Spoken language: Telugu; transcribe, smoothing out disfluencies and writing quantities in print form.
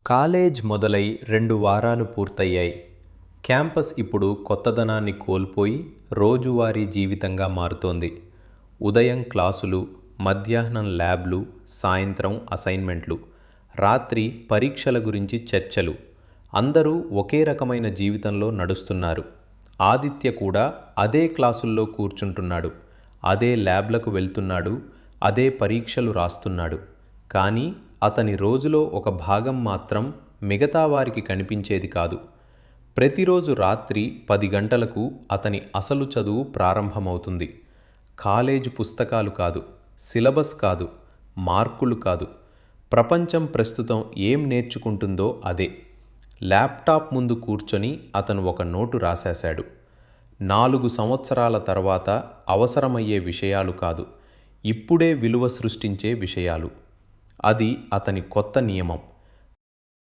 కాలేజ్ మొదలై 2 వారాలు పూర్తయ్యాయి. క్యాంపస్ ఇప్పుడు కొత్తదనాన్ని కోల్పోయి రోజువారీ జీవితంగా మారుతోంది. ఉదయం క్లాసులు, మధ్యాహ్నం ల్యాబ్లు, సాయంత్రం అసైన్మెంట్లు, రాత్రి పరీక్షల గురించి చర్చలు. అందరూ ఒకే రకమైన జీవితంలో నడుస్తున్నారు. ఆదిత్య కూడా అదే క్లాసుల్లో కూర్చుంటున్నాడు, అదే ల్యాబ్లకు వెళ్తున్నాడు, అదే పరీక్షలు రాస్తున్నాడు. కానీ అతని రోజులో ఒక భాగం మాత్రం మిగతా వారికి కనిపించేది కాదు. ప్రతిరోజు రాత్రి 10 గంటలకు అతని అసలు చదువు ప్రారంభమవుతుంది. కాలేజు పుస్తకాలు కాదు, సిలబస్ కాదు, మార్కులు కాదు. ప్రపంచం ప్రస్తుతం ఏం నేర్చుకుంటుందో అదే. ల్యాప్టాప్ ముందు కూర్చొని అతను ఒక నోటు రాసేశాడు. 4 సంవత్సరాల తర్వాత అవసరమయ్యే విషయాలు కాదు, ఇప్పుడే విలువ సృష్టించే విషయాలు. అది అతని కొత్త నియమం.